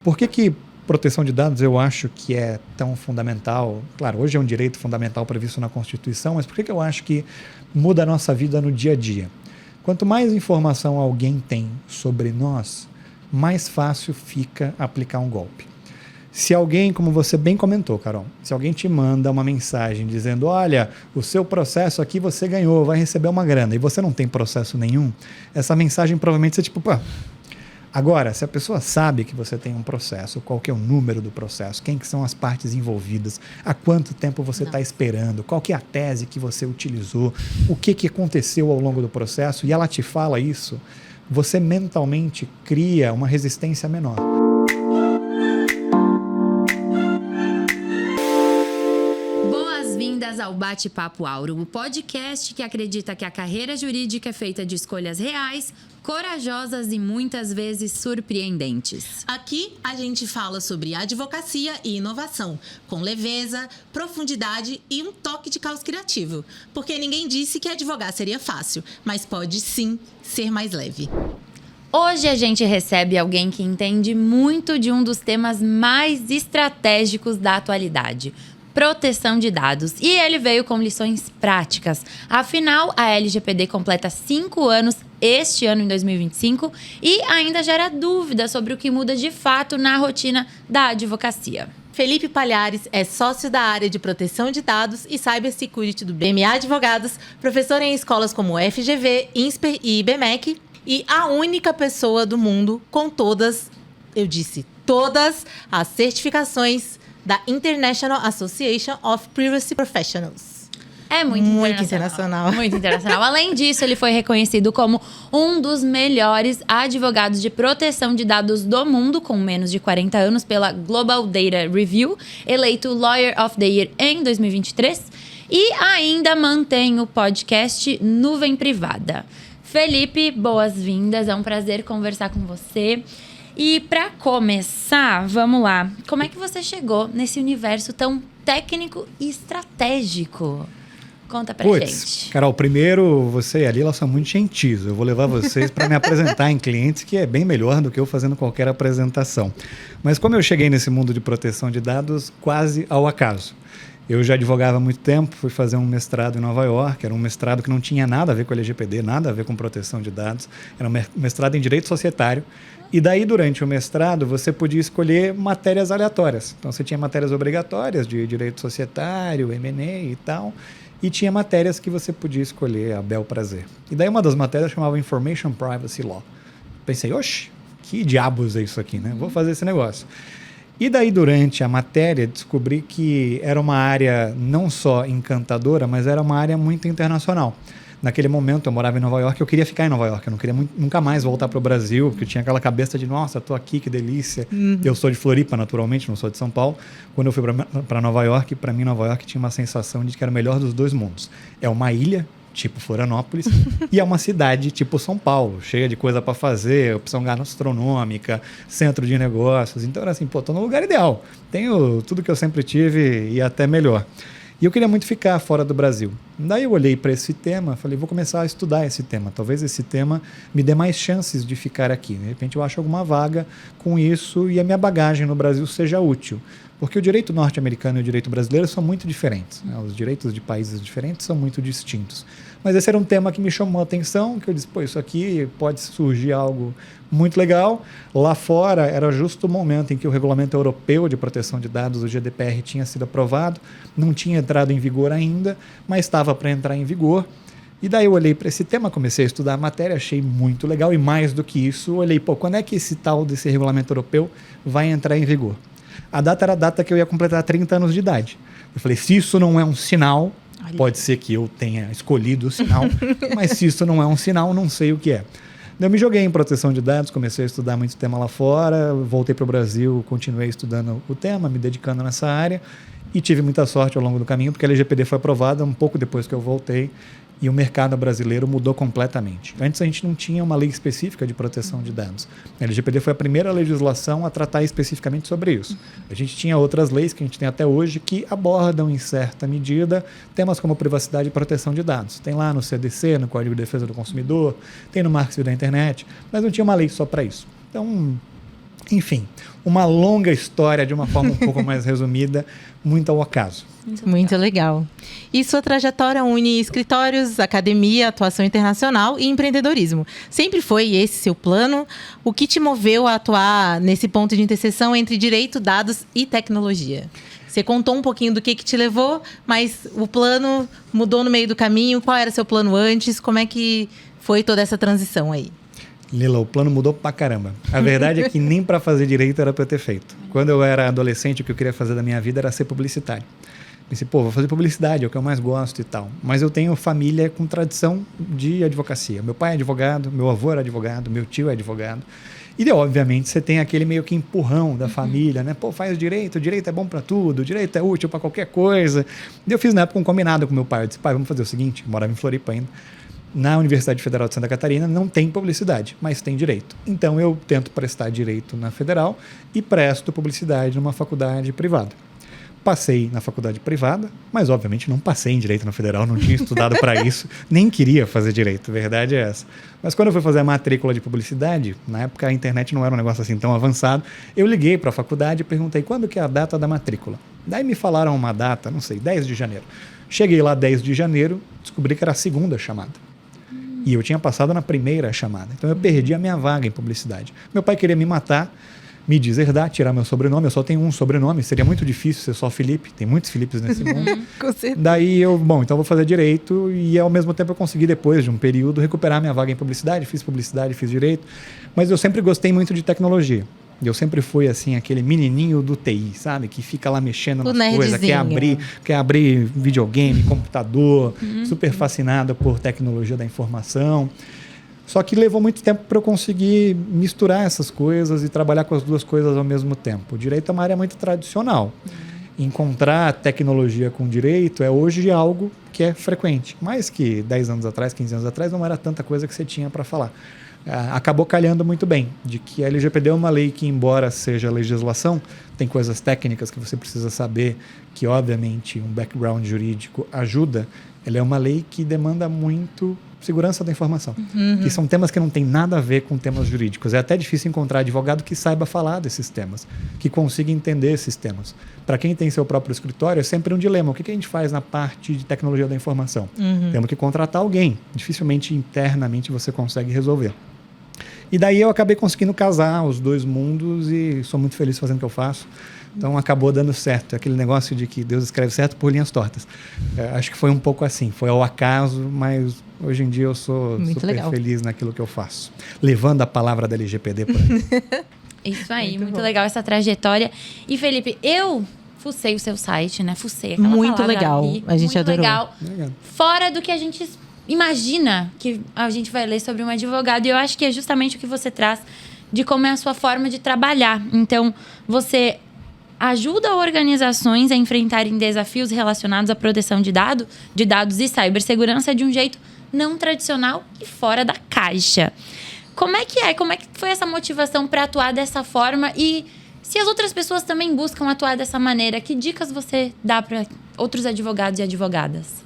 Por que proteção de dados eu acho que é tão fundamental? Claro, hoje é um direito fundamental previsto na Constituição, mas por que eu acho que muda a nossa vida no dia a dia? Quanto mais informação alguém tem sobre nós, mais fácil fica aplicar um golpe. Se alguém, como você bem comentou, Carol, se alguém te manda uma mensagem dizendo, olha, o seu processo aqui você ganhou, vai receber uma grana, e você não tem processo nenhum, essa mensagem provavelmente você tipo, pô. Agora, se a pessoa sabe que você tem um processo, qual que é o número do processo, quem que são as partes envolvidas, há quanto tempo você está esperando, qual que é a tese que você utilizou, o que aconteceu ao longo do processo, e ela te fala isso, você mentalmente cria uma resistência menor. Boas-vindas ao Bate-Papo Auro, o podcast que acredita que a carreira jurídica é feita de escolhas reais, corajosas e muitas vezes surpreendentes. Aqui a gente fala sobre advocacia e inovação, com leveza, profundidade e um toque de caos criativo. Porque ninguém disse que advogar seria fácil, mas pode sim ser mais leve. Hoje a gente recebe alguém que entende muito de um dos temas mais estratégicos da atualidade: proteção de dados. E ele veio com lições práticas. Afinal, a LGPD completa 5 anos este ano, em 2025, e ainda gera dúvidas sobre o que muda de fato na rotina da advocacia. Felipe Palhares é sócio da área de proteção de dados e cybersecurity do BMA Advogados, professor em escolas como FGV, INSPER e IBMEC, e a única pessoa do mundo com todas as certificações da International Association of Privacy Professionals. É muito internacional. Muito internacional. Além disso, ele foi reconhecido como um dos melhores advogados de proteção de dados do mundo, com menos de 40 anos, pela Global Data Review, eleito Lawyer of the Year em 2023, e ainda mantém o podcast Nuvem Privada. Felipe, boas-vindas. É um prazer conversar com você. E para começar, vamos lá. Como é que você chegou nesse universo tão técnico e estratégico? Conta pra gente. Carol, primeiro, você e a Lila são muito gentis. Eu vou levar vocês para me apresentar em clientes, que é bem melhor do que eu fazendo qualquer apresentação. Mas como eu cheguei nesse mundo de proteção de dados quase ao acaso. Eu já advogava há muito tempo, fui fazer um mestrado em Nova York, era um mestrado que não tinha nada a ver com a LGPD, nada a ver com proteção de dados, era um mestrado em Direito Societário. E daí, durante o mestrado, você podia escolher matérias aleatórias. Então, você tinha matérias obrigatórias de Direito Societário, M&A e tal, e tinha matérias que você podia escolher a bel prazer. E daí, uma das matérias chamava Information Privacy Law. Pensei, oxe, que diabos é isso aqui, né? Vou fazer esse negócio. E daí, durante a matéria, descobri que era uma área não só encantadora, mas era uma área muito internacional. Naquele momento, eu morava em Nova York, eu queria ficar em Nova York, eu não queria nunca mais voltar para o Brasil, porque eu tinha aquela cabeça de, nossa, estou aqui, que delícia. Eu sou de Floripa, naturalmente, não sou de São Paulo. Quando eu fui para Nova York, para mim, Nova York tinha uma sensação de que era o melhor dos dois mundos. É uma ilha, tipo Florianópolis, e é uma cidade tipo São Paulo, cheia de coisa para fazer, opção gastronômica, centro de negócios. Então era assim, pô, tô no lugar ideal. Tenho tudo que eu sempre tive e até melhor. E eu queria muito ficar fora do Brasil. Daí eu olhei para esse tema, falei, vou começar a estudar esse tema. Talvez esse tema me dê mais chances de ficar aqui. De repente eu acho alguma vaga com isso e a minha bagagem no Brasil seja útil. Porque o direito norte-americano e o direito brasileiro são muito diferentes, né? Os direitos de países diferentes são muito distintos. Mas esse era um tema que me chamou a atenção, que eu disse, pô, isso aqui pode surgir algo muito legal. Lá fora era justo o momento em que o Regulamento Europeu de Proteção de Dados, o GDPR, tinha sido aprovado, não tinha entrado em vigor ainda, mas estava para entrar em vigor. E daí eu olhei para esse tema, comecei a estudar a matéria, achei muito legal, e mais do que isso, olhei, pô, quando é que esse tal desse Regulamento Europeu vai entrar em vigor? A data era a data que eu ia completar 30 anos de idade. Eu falei, se isso não é um sinal, pode ser que eu tenha escolhido o sinal, mas se isso não é um sinal, não sei o que é. Eu me joguei em proteção de dados, comecei a estudar muito tema lá fora, voltei para o Brasil, continuei estudando o tema, me dedicando nessa área, e tive muita sorte ao longo do caminho, porque a LGPD foi aprovada um pouco depois que eu voltei, e o mercado brasileiro mudou completamente. Antes a gente não tinha uma lei específica de proteção de dados. A LGPD foi a primeira legislação a tratar especificamente sobre isso. A gente tinha outras leis que a gente tem até hoje que abordam em certa medida temas como privacidade e proteção de dados. Tem lá no CDC, no Código de Defesa do Consumidor, tem no Marco Civil da Internet, mas não tinha uma lei só para isso. Então, Enfim, uma longa história de uma forma um pouco mais resumida, muito ao acaso. Muito legal. E sua trajetória une escritórios, academia, atuação internacional e empreendedorismo. Sempre foi esse seu plano? O que te moveu a atuar nesse ponto de interseção entre direito, dados e tecnologia? Você contou um pouquinho do que te levou, mas o plano mudou no meio do caminho. Qual era seu plano antes? Como é que foi toda essa transição aí? Lila, o plano mudou pra caramba. A verdade é que nem para fazer direito era para eu ter feito. Quando eu era adolescente, o que eu queria fazer da minha vida era ser publicitário. Pensei, vou fazer publicidade, é o que eu mais gosto e tal. Mas eu tenho família com tradição de advocacia. Meu pai é advogado, meu avô era advogado, meu tio é advogado. E, obviamente, você tem aquele meio que empurrão da família, né? Faz direito é bom para tudo, direito é útil para qualquer coisa. E eu fiz, na época, um combinado com meu pai. Eu disse, pai, vamos fazer o seguinte, eu morava em Floripa ainda. Na Universidade Federal de Santa Catarina não tem publicidade, mas tem direito. Então, eu tento prestar direito na Federal e presto publicidade numa faculdade privada. Passei na faculdade privada, mas obviamente não passei em direito na Federal, não tinha estudado para isso, nem queria fazer direito, a verdade é essa. Mas quando eu fui fazer a matrícula de publicidade, na época a internet não era um negócio assim tão avançado, eu liguei para a faculdade e perguntei quando que é a data da matrícula. Daí me falaram uma data, não sei, 10 de janeiro. Cheguei lá 10 de janeiro, descobri que era a segunda chamada. E eu tinha passado na primeira chamada, então eu perdi a minha vaga em publicidade. Meu pai queria me matar, me deserdar, tirar meu sobrenome. Eu só tenho um sobrenome, seria muito difícil ser só Felipe, tem muitos Filipes nesse mundo. Com certeza. Daí eu, então vou fazer direito e ao mesmo tempo eu consegui depois de um período recuperar minha vaga em publicidade, fiz direito, mas eu sempre gostei muito de tecnologia. Eu sempre fui assim, aquele menininho do TI, sabe? Que fica lá mexendo nas coisas, quer abrir videogame, computador, super fascinado por tecnologia da informação. Só que levou muito tempo para eu conseguir misturar essas coisas e trabalhar com as duas coisas ao mesmo tempo. O direito é uma área muito tradicional. Encontrar tecnologia com direito é hoje algo que é frequente. Mais que 10 anos atrás, 15 anos atrás, não era tanta coisa que você tinha para falar. Acabou calhando muito bem, de que a LGPD é uma lei que, embora seja legislação, tem coisas técnicas que você precisa saber, que obviamente um background jurídico ajuda. Ela é uma lei que demanda muito segurança da informação, que são temas que não tem nada a ver com temas jurídicos. É até difícil encontrar advogado que saiba falar desses temas, que consiga entender esses temas. Para quem tem seu próprio escritório, é sempre um dilema. O que a gente faz na parte de tecnologia da informação? Temos que contratar alguém. Dificilmente internamente você consegue resolver. E daí eu acabei conseguindo casar os dois mundos e sou muito feliz fazendo o que eu faço. Então acabou dando certo. Aquele negócio de que Deus escreve certo por linhas tortas. Acho que foi um pouco assim. Foi ao acaso, mas hoje em dia eu sou muito super feliz naquilo que eu faço. Levando a palavra da LGPD por aí. Isso aí, muito legal essa trajetória. E Felipe, eu fucei o seu site, né? Fucei aquela muito legal. Ali, a gente adorou. Legal. Fora do que a gente imagina que a gente vai ler sobre um advogado. E eu acho que é justamente o que você traz de como é a sua forma de trabalhar. Então, você ajuda organizações a enfrentarem desafios relacionados à proteção de dados e cibersegurança de um jeito não tradicional e fora da caixa. Como é que foi essa motivação para atuar dessa forma? E se as outras pessoas também buscam atuar dessa maneira, que dicas você dá para outros advogados e advogadas?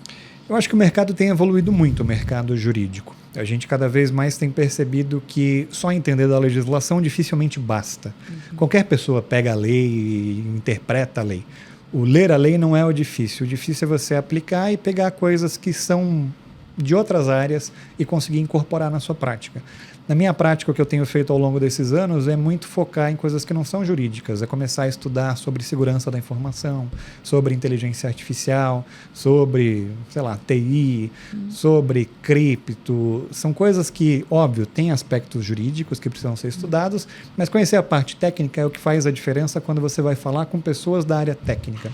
Eu acho que o mercado tem evoluído muito, o mercado jurídico. A gente cada vez mais tem percebido que só entender da legislação dificilmente basta. Qualquer pessoa pega a lei e interpreta a lei. O ler a lei não é o difícil. O difícil é você aplicar e pegar coisas que são de outras áreas e conseguir incorporar na sua prática. Na minha prática, o que eu tenho feito ao longo desses anos é muito focar em coisas que não são jurídicas, é começar a estudar sobre segurança da informação, sobre inteligência artificial, sobre, TI, sobre cripto. São coisas que, óbvio, têm aspectos jurídicos que precisam ser estudados, mas conhecer a parte técnica é o que faz a diferença quando você vai falar com pessoas da área técnica.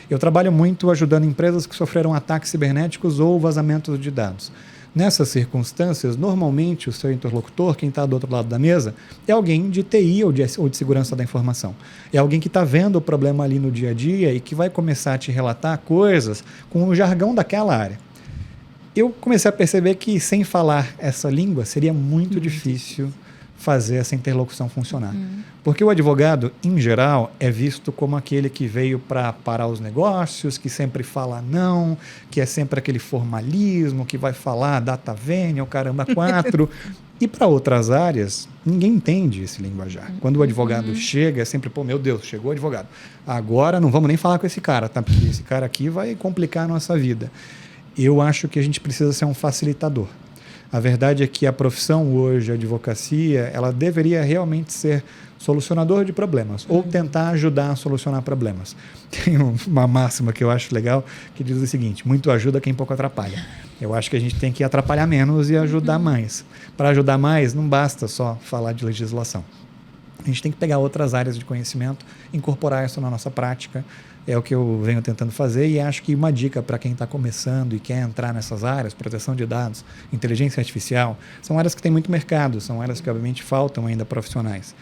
Eu trabalho muito ajudando empresas que sofreram ataques cibernéticos ou vazamentos de dados. Nessas circunstâncias, normalmente o seu interlocutor, quem está do outro lado da mesa, é alguém de TI ou de segurança da informação. É alguém que está vendo o problema ali no dia a dia e que vai começar a te relatar coisas com o jargão daquela área. Eu comecei a perceber que sem falar essa língua seria muito difícil fazer essa interlocução funcionar. Porque o advogado, em geral, é visto como aquele que veio para parar os negócios, que sempre fala não, que é sempre aquele formalismo, que vai falar data vênia, o caramba 4. E para outras áreas, ninguém entende esse linguajar. Quando o advogado chega, é sempre, pô, meu Deus, chegou o advogado. Agora não vamos nem falar com esse cara, tá? Porque esse cara aqui vai complicar a nossa vida. Eu acho que a gente precisa ser um facilitador. A verdade é que a profissão hoje, a advocacia, ela deveria realmente ser solucionador de problemas ou tentar ajudar a solucionar problemas. Tem uma máxima que eu acho legal que diz o seguinte: muito ajuda quem pouco atrapalha. Eu acho que a gente tem que atrapalhar menos e ajudar mais. Para ajudar mais, não basta só falar de legislação. A gente tem que pegar outras áreas de conhecimento, incorporar isso na nossa prática. É o que eu venho tentando fazer e acho que uma dica para quem está começando e quer entrar nessas áreas, proteção de dados, inteligência artificial, são áreas que têm muito mercado, são áreas que obviamente faltam ainda profissionais.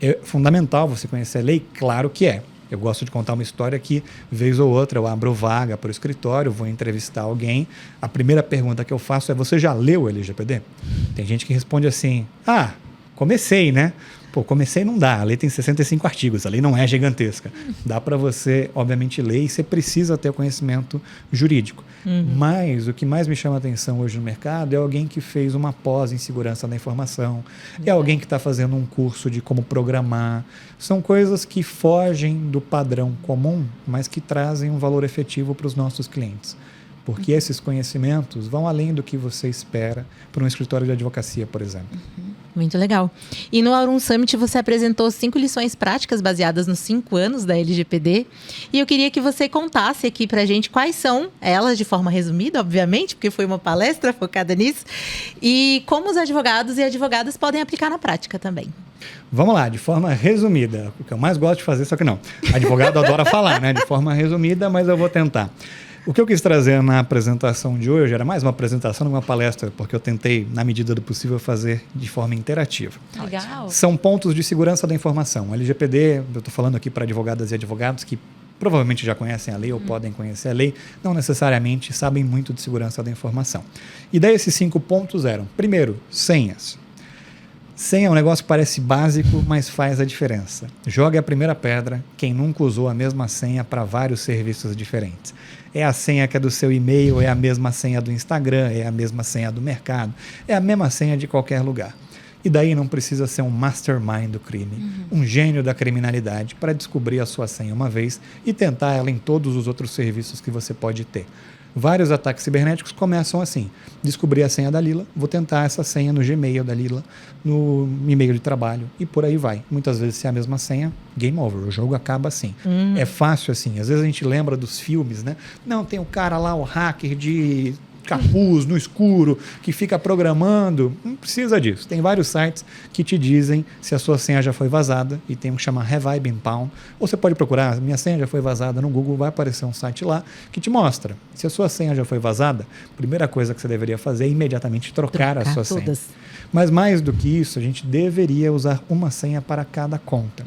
É fundamental você conhecer a lei? Claro que é. Eu gosto de contar uma história que, vez ou outra, eu abro vaga para o escritório, vou entrevistar alguém. A primeira pergunta que eu faço é: você já leu o LGPD? Tem gente que responde assim: ah, comecei, né? Pô, comecei não dá, a lei tem 65 artigos, a lei não é gigantesca. Dá para você, obviamente, ler e você precisa ter o conhecimento jurídico. Mas o que mais me chama a atenção hoje no mercado é alguém que fez uma pós em segurança da informação, é alguém que está fazendo um curso de como programar. São coisas que fogem do padrão comum, mas que trazem um valor efetivo para os nossos clientes. Porque esses conhecimentos vão além do que você espera para um escritório de advocacia, por exemplo. Muito legal. E no Aurum Summit você apresentou 5 lições práticas baseadas nos 5 anos da LGPD. E eu queria que você contasse aqui pra gente quais são elas, de forma resumida, obviamente, porque foi uma palestra focada nisso, e como os advogados e advogadas podem aplicar na prática também. Vamos lá, de forma resumida. O que eu mais gosto de fazer, só que não. Advogado adora falar, né? De forma resumida, mas eu vou tentar. O que eu quis trazer na apresentação de hoje era mais uma apresentação, não uma palestra, porque eu tentei, na medida do possível, fazer de forma interativa. Legal. São pontos de segurança da informação. O LGPD, eu estou falando aqui para advogadas e advogados que provavelmente já conhecem a lei ou podem conhecer a lei, não necessariamente sabem muito de segurança da informação. E daí esses 5 pontos eram: primeiro, senhas. Senha é um negócio que parece básico, mas faz a diferença. Jogue a primeira pedra quem nunca usou a mesma senha para vários serviços diferentes. É a senha que é do seu e-mail, é a mesma senha do Instagram, é a mesma senha do mercado, é a mesma senha de qualquer lugar. E daí não precisa ser um mastermind do crime, um gênio da criminalidade para descobrir a sua senha uma vez e tentar ela em todos os outros serviços que você pode ter. Vários ataques cibernéticos começam assim: descobri a senha da Lila, vou tentar essa senha no Gmail da Lila, no e-mail de trabalho, e por aí vai. Muitas vezes, se é a mesma senha, game over, o jogo acaba assim. É fácil assim. Às vezes a gente lembra dos filmes, né? Não, tem o cara lá, o hacker de capuz, no escuro, que fica programando. Não precisa disso. Tem vários sites que te dizem se a sua senha já foi vazada, e tem um que chama Have I Been Pwned. Ou você pode procurar: minha senha já foi vazada no Google, vai aparecer um site lá que te mostra. Se a sua senha já foi vazada, a primeira coisa que você deveria fazer é imediatamente trocar a sua senha. Mas mais do que isso, a gente deveria usar uma senha para cada conta.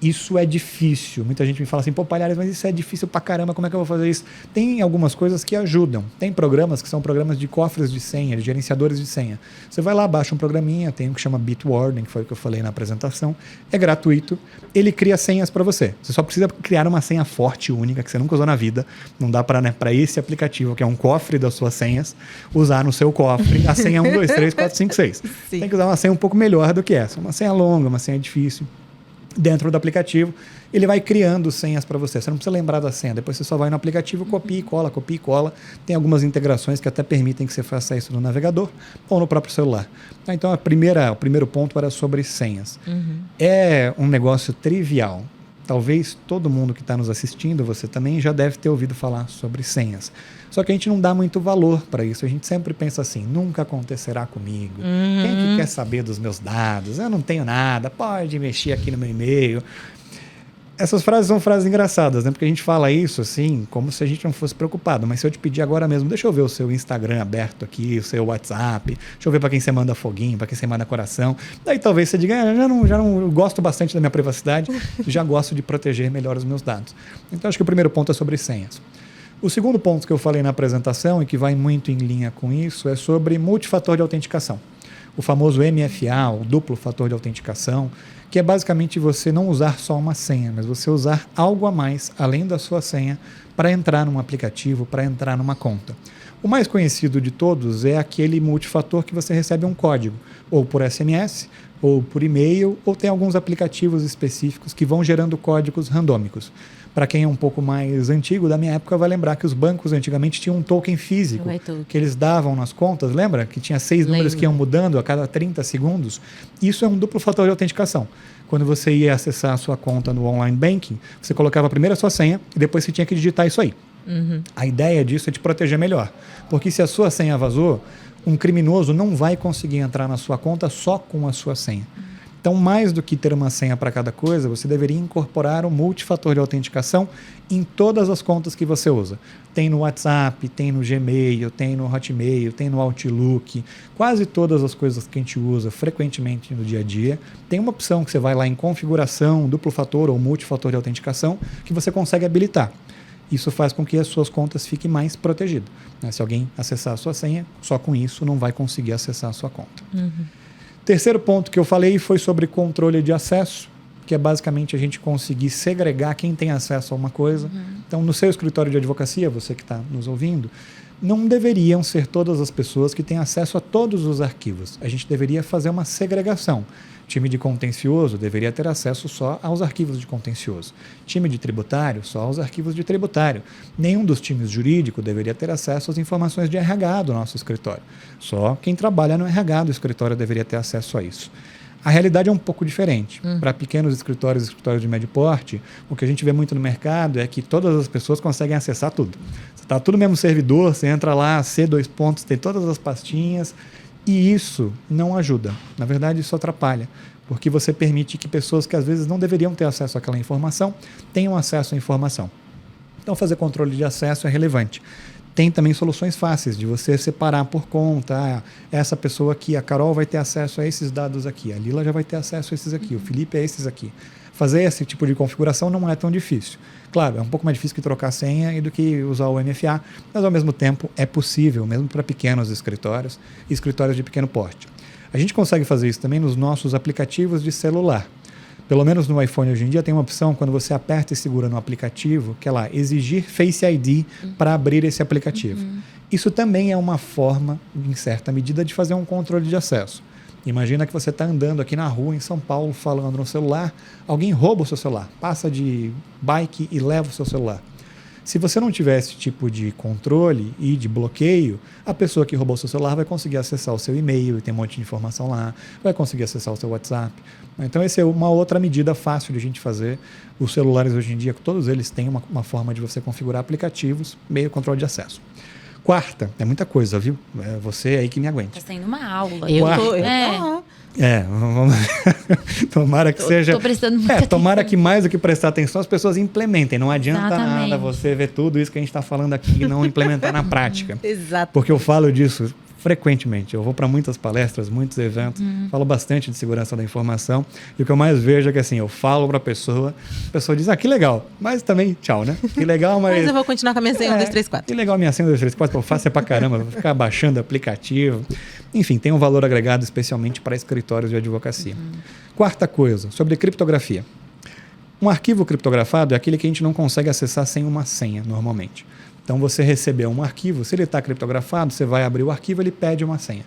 Isso é difícil. Muita gente me fala assim: pô, Palhares, mas isso é difícil pra caramba, como é que eu vou fazer isso? Tem algumas coisas que ajudam. Tem programas que são programas de cofres de senha, de gerenciadores de senha. Você vai lá, baixa um programinha, tem um que chama Bitwarden, que foi o que eu falei na apresentação. É gratuito. Ele cria senhas para você. Você só precisa criar uma senha forte, única, que você nunca usou na vida. Não dá para, né, para esse aplicativo, que é um cofre das suas senhas, usar no seu cofre a senha 1, 2, 3, 4, 5, 6. Sim. Tem que usar uma senha um pouco melhor do que essa. Uma senha longa, uma senha difícil. Dentro do aplicativo, ele vai criando senhas para você. Você não precisa lembrar da senha. Depois você só vai no aplicativo, copia e cola. Tem algumas integrações que até permitem que você faça isso no navegador ou no próprio celular. Então, o primeiro ponto era sobre senhas. É um negócio trivial. Talvez todo mundo que está nos assistindo, você também já deve ter ouvido falar sobre senhas. Só que a gente não dá muito valor para isso. A gente sempre pensa assim: nunca acontecerá comigo. Quem que quer saber dos meus dados? Eu não tenho nada, pode mexer aqui no meu e-mail. Essas frases são frases engraçadas, né? Porque a gente fala isso assim, como se a gente não fosse preocupado. Mas se eu te pedir agora mesmo, deixa eu ver o seu Instagram aberto aqui, o seu WhatsApp, deixa eu ver para quem você manda foguinho, para quem você manda coração. Daí talvez você diga: já não gosto bastante da minha privacidade, já gosto de proteger melhor os meus dados. Então acho que o primeiro ponto é sobre senhas. O segundo ponto que eu falei na apresentação e que vai muito em linha com isso é sobre multifator de autenticação. o famoso MFA, o duplo fator de autenticação, que é basicamente você não usar só uma senha, mas você usar algo a mais, além da sua senha, para entrar num aplicativo, para entrar numa conta. O mais conhecido de todos é aquele multifator que você recebe um código, ou por SMS, ou por e-mail, ou tem alguns aplicativos específicos que vão gerando códigos randômicos. Para quem é um pouco mais antigo, da minha época, vai lembrar que os bancos antigamente tinham um token físico que eles davam nas contas, lembra? Que tinha 6 números que iam mudando a cada 30 segundos. Isso é um duplo fator de autenticação. Quando você ia acessar a sua conta no online banking, você colocava primeiro a sua senha e depois você tinha que digitar isso aí. A ideia disso é te proteger melhor. Porque se a sua senha vazou, um criminoso não vai conseguir entrar na sua conta só com a sua senha. Então, mais do que ter uma senha para cada coisa, você deveria incorporar um multifator de autenticação em todas as contas que você usa. Tem no WhatsApp, tem no Gmail, tem no Hotmail, tem no Outlook. Quase todas as coisas que a gente usa frequentemente no dia a dia. Tem uma opção que você vai lá em configuração, duplo fator ou multifator de autenticação, que você consegue habilitar. Isso faz com que as suas contas fiquem mais protegidas. Se alguém acessar a sua senha, só com isso não vai conseguir acessar a sua conta. Terceiro ponto que eu falei foi sobre controle de acesso, que é basicamente a gente conseguir segregar quem tem acesso a uma coisa. Então, no seu escritório de advocacia, você que está nos ouvindo, não deveriam ser todas as pessoas que têm acesso a todos os arquivos. A gente deveria fazer uma segregação. Time de contencioso deveria ter acesso só aos arquivos de contencioso. Time de tributário, só aos arquivos de tributário. Nenhum dos times jurídico deveria ter acesso às informações de RH do nosso escritório. Só quem trabalha no RH do escritório deveria ter acesso a isso. A realidade é um pouco diferente. Para pequenos escritórios de médio porte, o que a gente vê muito no mercado é que todas as pessoas conseguem acessar tudo. Você está tudo no mesmo servidor, você entra lá, C2 pontos, tem todas as pastinhas. E isso não ajuda. Na verdade, isso atrapalha, porque você permite que pessoas que às vezes não deveriam ter acesso àquela informação tenham acesso à informação. Então, fazer controle de acesso é relevante. Tem também soluções fáceis de você separar por conta. Essa pessoa aqui, a Carol, vai ter acesso a esses dados aqui, a Lila já vai ter acesso a esses aqui, o Felipe a esses aqui. Fazer esse tipo de configuração não é tão difícil. Claro, é um pouco mais difícil que trocar senha e do que usar o MFA, mas ao mesmo tempo é possível, mesmo para pequenos escritórios e escritórios de pequeno porte. A gente consegue fazer isso também nos nossos aplicativos de celular. Pelo menos no iPhone hoje em dia tem uma opção, quando você aperta e segura no aplicativo, que é lá, exigir Face ID para abrir esse aplicativo. Isso também é uma forma, em certa medida, de fazer um controle de acesso. Imagina que você está andando aqui na rua em São Paulo, falando no celular, alguém rouba o seu celular, passa de bike e leva o seu celular. Se você não tiver esse tipo de controle e de bloqueio, a pessoa que roubou o seu celular vai conseguir acessar o seu e-mail, e tem um monte de informação lá, vai conseguir acessar o seu WhatsApp. Então, essa é uma outra medida fácil de a gente fazer. Os celulares hoje em dia, todos eles têm uma forma de você configurar aplicativos, meio controle de acesso. Quarta, é muita coisa, viu? É você aí que me aguenta. Está sendo uma aula. Eu vamos tomara que seja. Tô prestando muita atenção. Tomara que mais do que prestar atenção, as pessoas implementem. Não adianta Exatamente. nada você ver tudo isso que a gente está falando aqui e não implementar na prática. Exato. Porque eu falo disso frequentemente. Eu vou para muitas palestras, muitos eventos, falo bastante de segurança da informação. E o que eu mais vejo é que assim, eu falo para a pessoa diz, que legal, mas também tchau, né? Que legal, mas eu vou continuar com a minha senha 1, 2, 3, 4. Que legal a minha senha 1, 2, 3, 4, eu faço pra caramba, vou ficar baixando aplicativo. Enfim, tem um valor agregado especialmente para escritórios de advocacia. Quarta coisa, sobre criptografia. Um arquivo criptografado é aquele que a gente não consegue acessar sem uma senha, normalmente. Então, você recebeu um arquivo, se ele está criptografado, você vai abrir o arquivo, ele pede uma senha.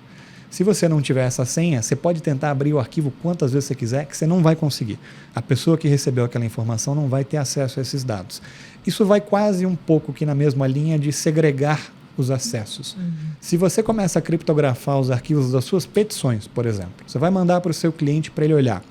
Se você não tiver essa senha, você pode tentar abrir o arquivo quantas vezes você quiser, que você não vai conseguir. A pessoa que recebeu aquela informação não vai ter acesso a esses dados. Isso vai quase um pouco que na mesma linha de segregar os acessos. Se você começa a criptografar os arquivos das suas petições, por exemplo, você vai mandar para o seu cliente para ele olhar.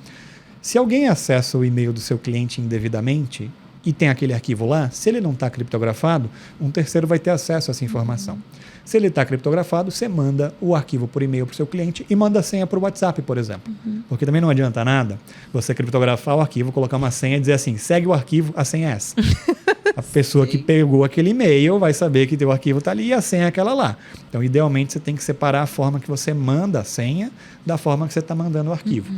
Se alguém acessa o e-mail do seu cliente indevidamente e tem aquele arquivo lá, se ele não está criptografado, um terceiro vai ter acesso a essa informação. Se ele está criptografado, você manda o arquivo por e-mail para o seu cliente e manda a senha para o WhatsApp, por exemplo. Porque também não adianta nada você criptografar o arquivo, colocar uma senha e dizer assim, segue o arquivo, a senha é essa. A pessoa que pegou aquele e-mail vai saber que teu arquivo está ali e a senha é aquela lá. Então, idealmente, você tem que separar a forma que você manda a senha da forma que você está mandando o arquivo.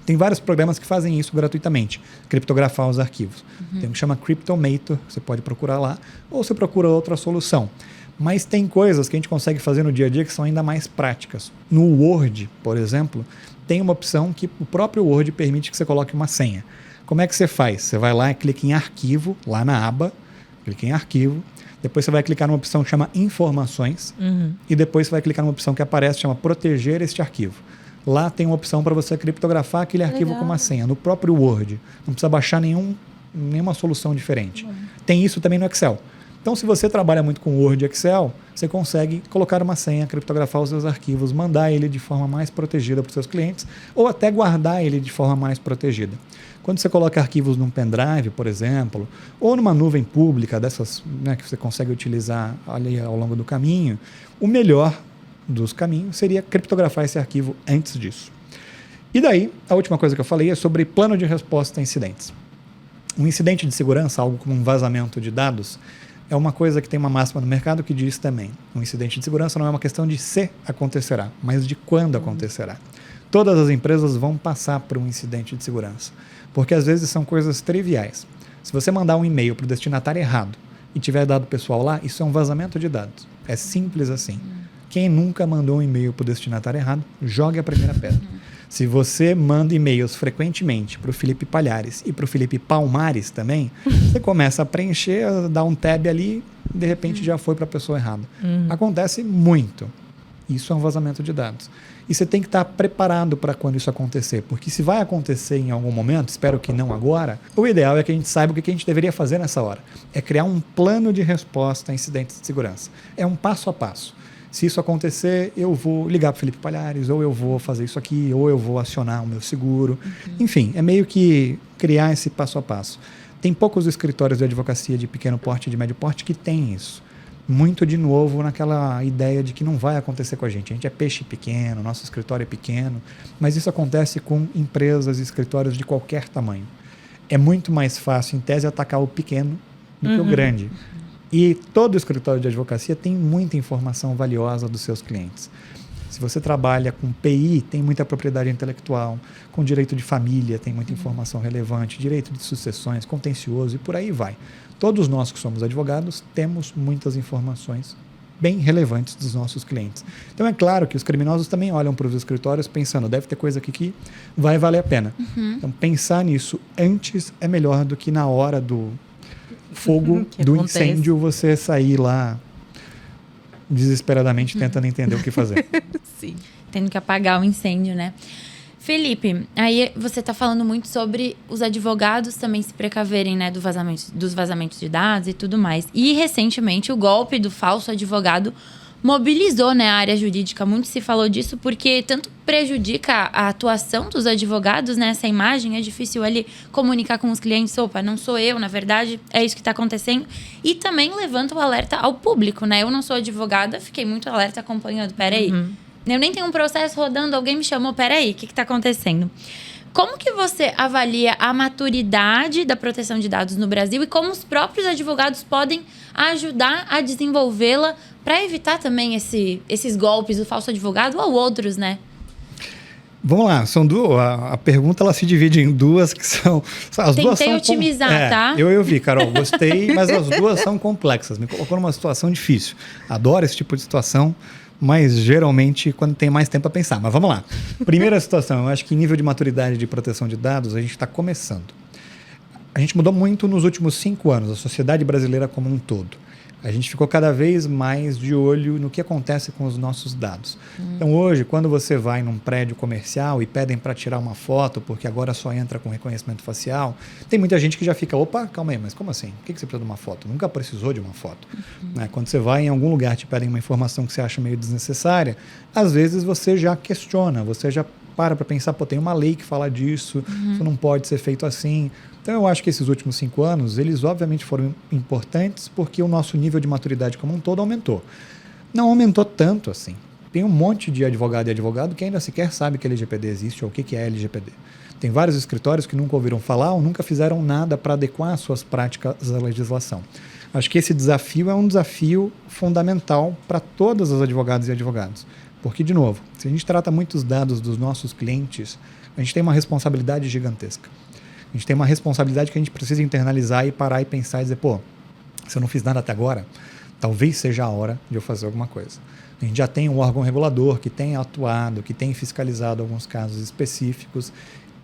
Tem vários programas que fazem isso gratuitamente, criptografar os arquivos. Tem um que chama Cryptomator, você pode procurar lá, ou você procura outra solução. Mas tem coisas que a gente consegue fazer no dia a dia que são ainda mais práticas. No Word, por exemplo, tem uma opção que o próprio Word permite que você coloque uma senha. Como é que você faz? Você vai lá e clica em arquivo, lá na aba, clica em arquivo, depois você vai clicar numa opção que chama informações, e depois você vai clicar numa opção que aparece, chama proteger este arquivo. Lá tem uma opção para você criptografar aquele arquivo com uma senha, no próprio Word. Não precisa baixar nenhuma solução diferente. Tem isso também no Excel. Então, se você trabalha muito com Word e Excel, você consegue colocar uma senha, criptografar os seus arquivos, mandar ele de forma mais protegida para os seus clientes, ou até guardar ele de forma mais protegida. Quando você coloca arquivos num pendrive, por exemplo, ou numa nuvem pública, dessas, né, que você consegue utilizar ali ao longo do caminho, o melhor dos caminhos seria criptografar esse arquivo antes disso. E daí, a última coisa que eu falei é sobre plano de resposta a incidentes. Um incidente de segurança, algo como um vazamento de dados, é uma coisa que tem uma máxima no mercado que diz também: um incidente de segurança não é uma questão de se acontecerá, mas de quando acontecerá. Todas as empresas vão passar por um incidente de segurança, porque às vezes são coisas triviais. Se você mandar um e-mail para o destinatário errado e tiver dado pessoal lá, isso é um vazamento de dados. É simples assim. Quem nunca mandou um e-mail para o destinatário errado, jogue a primeira pedra. Se você manda e-mails frequentemente para o Felipe Palhares e para o Felipe Palmares também, você começa a preencher, dá um tab ali, de repente já foi para a pessoa errada. Acontece muito. Isso é um vazamento de dados. E você tem que estar preparado para quando isso acontecer, porque se vai acontecer em algum momento, espero que não agora, o ideal é que a gente saiba o que a gente deveria fazer nessa hora. É criar um plano de resposta a incidentes de segurança. É um passo a passo. Se isso acontecer, eu vou ligar para o Felipe Palhares, ou eu vou fazer isso aqui, ou eu vou acionar o meu seguro. Enfim, é meio que criar esse passo a passo. Tem poucos escritórios de advocacia de pequeno porte e de médio porte que têm isso. Muito, de novo, naquela ideia de que não vai acontecer com a gente. A gente é peixe pequeno, nosso escritório é pequeno, mas isso acontece com empresas e escritórios de qualquer tamanho. É muito mais fácil, em tese, atacar o pequeno do que o grande. E todo escritório de advocacia tem muita informação valiosa dos seus clientes. Se você trabalha com PI, tem muita propriedade intelectual, com direito de família, tem muita informação relevante, direito de sucessões, contencioso e por aí vai. Todos nós que somos advogados temos muitas informações bem relevantes dos nossos clientes. Então é claro que os criminosos também olham para os escritórios pensando, deve ter coisa aqui que vai valer a pena. Então pensar nisso antes é melhor do que na hora do fogo do incêndio você sair lá desesperadamente tentando entender o que fazer. Sim. Tendo que apagar o incêndio, né? Felipe, aí você está falando muito sobre os advogados também se precaverem, né, dos vazamentos de dados e tudo mais. E recentemente o golpe do falso advogado mobilizou, né, a área jurídica. Muito se falou disso porque tanto prejudica a atuação dos advogados, né, essa imagem, é difícil ali comunicar com os clientes, opa, não sou eu, na verdade, é isso que está acontecendo. E também levanta o alerta ao público, né? Eu não sou advogada, fiquei muito alerta acompanhando, peraí, eu nem tenho um processo rodando, alguém me chamou, peraí, o que está acontecendo? Como que você avalia a maturidade da proteção de dados no Brasil e como os próprios advogados podem ajudar a desenvolvê-la para evitar também esses golpes do falso advogado ou outros, né? Vamos lá, são duas. A pergunta ela se divide em duas que são. As duas são otimizar, tá? Eu vi, Carol, gostei, mas as duas são complexas. Me colocou numa situação difícil. Adoro esse tipo de situação, mas geralmente quando tem mais tempo a pensar. Mas vamos lá. Primeira situação, eu acho que em nível de maturidade de proteção de dados, a gente está começando. A gente mudou muito nos últimos 5 anos, a sociedade brasileira como um todo. A gente ficou cada vez mais de olho no que acontece com os nossos dados. Então hoje, quando você vai num prédio comercial e pedem para tirar uma foto, porque agora só entra com reconhecimento facial, tem muita gente que já fica, opa, calma aí, mas como assim? Por que você precisa de uma foto? Nunca precisou de uma foto. Né? Quando você vai em algum lugar, te pedem uma informação que você acha meio desnecessária, às vezes você já questiona, você já para pensar, pô, tem uma lei que fala disso, isso não pode ser feito assim. Então eu acho que esses últimos 5 anos, eles obviamente foram importantes porque o nosso nível de maturidade como um todo aumentou. Não aumentou tanto assim. Tem um monte de advogado e advogado que ainda sequer sabe que a LGPD existe ou o que é a LGPD. Tem vários escritórios que nunca ouviram falar ou nunca fizeram nada para adequar as suas práticas à legislação. Acho que esse desafio é um desafio fundamental para todas as advogadas e advogados. Porque, de novo, se a gente trata muitos dados dos nossos clientes, a gente tem uma responsabilidade gigantesca. A gente tem uma responsabilidade que a gente precisa internalizar e parar e pensar e dizer, pô, se eu não fiz nada até agora, talvez seja a hora de eu fazer alguma coisa. A gente já tem um órgão regulador que tem atuado, que tem fiscalizado alguns casos específicos,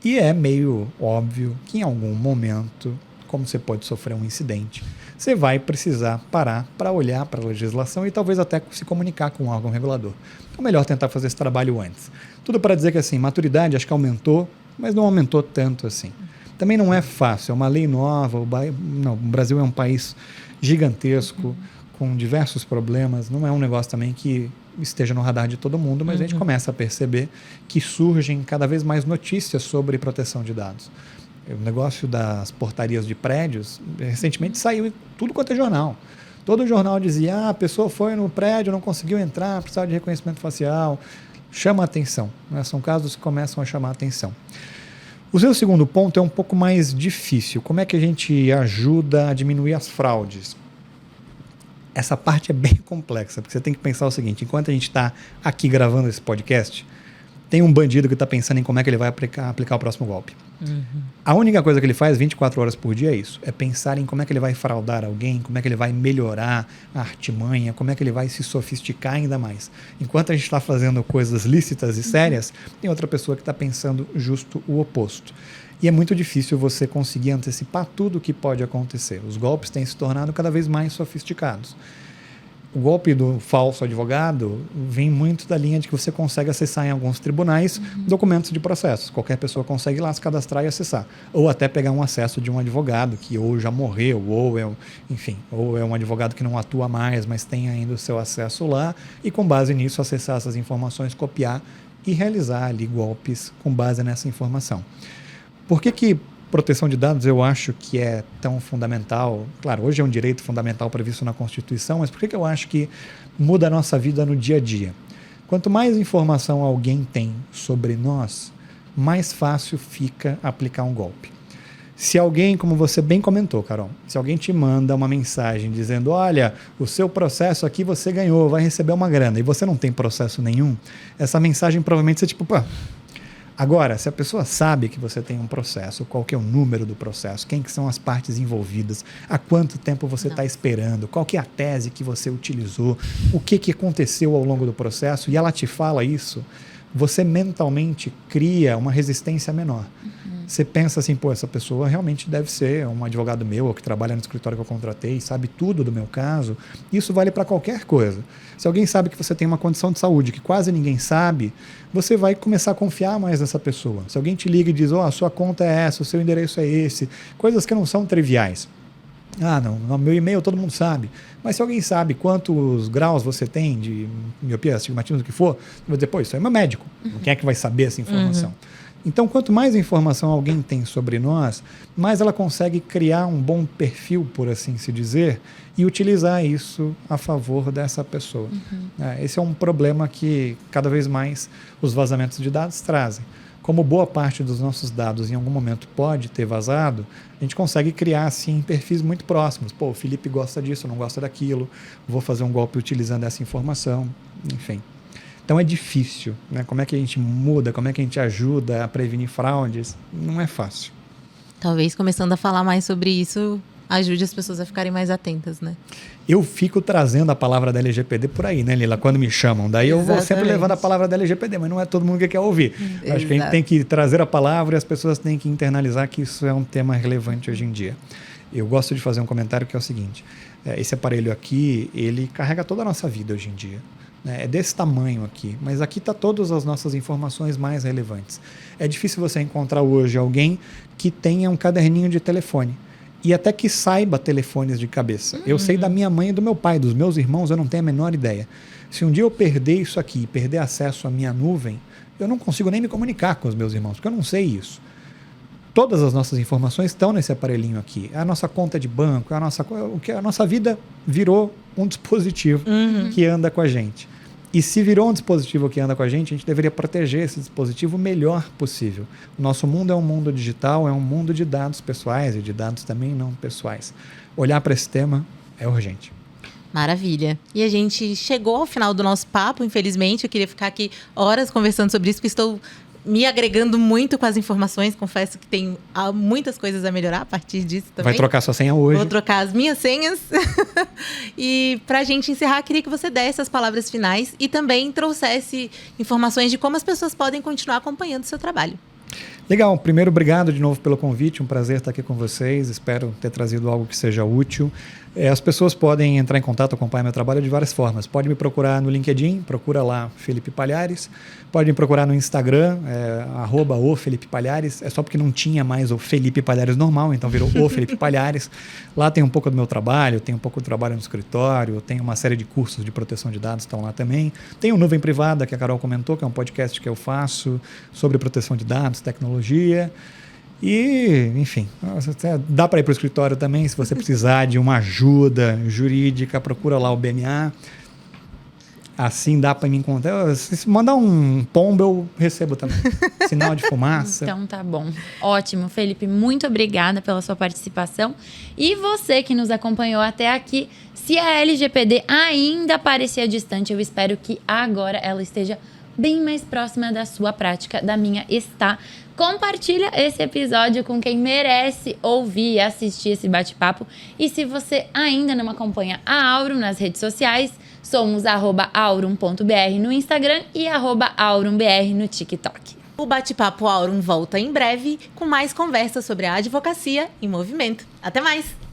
e é meio óbvio que em algum momento, como você pode sofrer um incidente, você vai precisar parar para olhar para a legislação e talvez até se comunicar com o órgão regulador. É melhor tentar fazer esse trabalho antes. Tudo para dizer que assim, maturidade acho que aumentou, mas não aumentou tanto assim. Também não é fácil, é uma lei nova, o Brasil é um país gigantesco, com diversos problemas, não é um negócio também que esteja no radar de todo mundo, mas a gente começa a perceber que surgem cada vez mais notícias sobre proteção de dados. O negócio das portarias de prédios, recentemente saiu em tudo quanto é jornal. Todo jornal dizia, a pessoa foi no prédio, não conseguiu entrar, precisava de reconhecimento facial. Chama a atenção, né? São casos que começam a chamar a atenção. O seu segundo ponto é um pouco mais difícil. Como é que a gente ajuda a diminuir as fraudes? Essa parte é bem complexa, porque você tem que pensar o seguinte, enquanto a gente está aqui gravando esse podcast, tem um bandido que está pensando em como é que ele vai aplicar o próximo golpe. A única coisa que ele faz 24 horas por dia é isso, é pensar em como é que ele vai fraudar alguém, como é que ele vai melhorar a artimanha, como é que ele vai se sofisticar ainda mais. Enquanto a gente está fazendo coisas lícitas e sérias, tem outra pessoa que está pensando justo o oposto. E é muito difícil você conseguir antecipar tudo o que pode acontecer. Os golpes têm se tornado cada vez mais sofisticados. O golpe do falso advogado vem muito da linha de que você consegue acessar em alguns tribunais documentos de processos. Qualquer pessoa consegue ir lá se cadastrar e acessar. Ou até pegar um acesso de um advogado que ou já morreu, ou é um advogado que não atua mais, mas tem ainda o seu acesso lá, e com base nisso acessar essas informações, copiar e realizar ali golpes com base nessa informação. Por que proteção de dados eu acho que é tão fundamental? Claro, hoje é um direito fundamental previsto na Constituição, mas por que eu acho que muda a nossa vida no dia a dia? Quanto mais informação alguém tem sobre nós, mais fácil fica aplicar um golpe. Se alguém, como você bem comentou, Carol, se alguém te manda uma mensagem dizendo, olha, o seu processo aqui você ganhou, vai receber uma grana, e você não tem processo nenhum, essa mensagem provavelmente você Agora, se a pessoa sabe que você tem um processo, qual que é o número do processo, quem que são as partes envolvidas, há quanto tempo você está esperando, qual que é a tese que você utilizou, o que aconteceu ao longo do processo, e ela te fala isso, você mentalmente cria uma resistência menor. Você pensa assim, essa pessoa realmente deve ser um advogado meu, ou que trabalha no escritório que eu contratei, sabe tudo do meu caso. Isso vale para qualquer coisa. Se alguém sabe que você tem uma condição de saúde que quase ninguém sabe, você vai começar a confiar mais nessa pessoa. Se alguém te liga e diz, a sua conta é essa, o seu endereço é esse, coisas que não são triviais. Não, no meu e-mail todo mundo sabe. Mas se alguém sabe quantos graus você tem de miopia, astigmatismo, o que for, vai dizer, isso aí é meu médico. Quem é que vai saber essa informação? Então, quanto mais informação alguém tem sobre nós, mais ela consegue criar um bom perfil, por assim se dizer, e utilizar isso a favor dessa pessoa. Esse é um problema que cada vez mais os vazamentos de dados trazem. Como boa parte dos nossos dados em algum momento pode ter vazado, a gente consegue criar assim perfis muito próximos. O Felipe gosta disso, não gosta daquilo, vou fazer um golpe utilizando essa informação, enfim. Então é difícil, né? Como é que a gente muda, como é que a gente ajuda a prevenir fraudes? Não é fácil. Talvez começando a falar mais sobre isso ajude as pessoas a ficarem mais atentas, né? Eu fico trazendo a palavra da LGPD por aí, né, Lila? Quando me chamam. Daí eu vou sempre levando a palavra da LGPD, mas não é todo mundo que quer ouvir. Acho que a gente tem que trazer a palavra e as pessoas têm que internalizar que isso é um tema relevante hoje em dia. Eu gosto de fazer um comentário que é o seguinte, esse aparelho aqui, ele carrega toda a nossa vida hoje em dia. É desse tamanho aqui, mas aqui está todas as nossas informações mais relevantes. É difícil você encontrar hoje alguém que tenha um caderninho de telefone e até que saiba telefones de cabeça. Eu sei da minha mãe e do meu pai, dos meus irmãos, eu não tenho a menor ideia. Se um dia eu perder isso aqui, perder acesso à minha nuvem, eu não consigo nem me comunicar com os meus irmãos, porque eu não sei isso. Todas as nossas informações estão nesse aparelhinho aqui. A nossa conta de banco, a nossa vida virou um dispositivo que anda com a gente. E se virou um dispositivo que anda com a gente deveria proteger esse dispositivo o melhor possível. O nosso mundo é um mundo digital, é um mundo de dados pessoais e de dados também não pessoais. Olhar para esse tema é urgente. Maravilha. E a gente chegou ao final do nosso papo, infelizmente. Eu queria ficar aqui horas conversando sobre isso, porque estou me agregando muito com as informações. Confesso que tem muitas coisas a melhorar a partir disso também. Vai trocar sua senha hoje. Vou trocar as minhas senhas. E pra gente encerrar, queria que você desse as palavras finais e também trouxesse informações de como as pessoas podem continuar acompanhando o seu trabalho. Legal. Primeiro, obrigado de novo pelo convite. Um prazer estar aqui com vocês. Espero ter trazido algo que seja útil. As pessoas podem entrar em contato, acompanhar meu trabalho de várias formas. Pode me procurar no LinkedIn, procura lá Felipe Palhares. Pode me procurar no Instagram, @o Felipe Palhares. É só porque não tinha mais o Felipe Palhares normal, então virou o Felipe Palhares. Lá tem um pouco do meu trabalho, tem um pouco do trabalho no escritório, tem uma série de cursos de proteção de dados que estão lá também. Tem o Nuvem Privada, que a Carol comentou, que é um podcast que eu faço sobre proteção de dados, tecnologia. E, enfim, dá para ir para o escritório também, se você precisar de uma ajuda jurídica, procura lá o BMA. Assim dá para me encontrar. Se mandar um pombo, eu recebo também. Sinal de fumaça. Então tá bom. Ótimo, Felipe. Muito obrigada pela sua participação. E você que nos acompanhou até aqui, se a LGPD ainda parecia distante, eu espero que agora ela esteja bem mais próxima da sua prática, da minha está. Compartilha esse episódio com quem merece ouvir e assistir esse bate-papo. E se você ainda não acompanha a Aurum nas redes sociais, somos @aurum.br no Instagram e @aurumbr no TikTok. O Bate-Papo Aurum volta em breve com mais conversas sobre a advocacia em movimento. Até mais!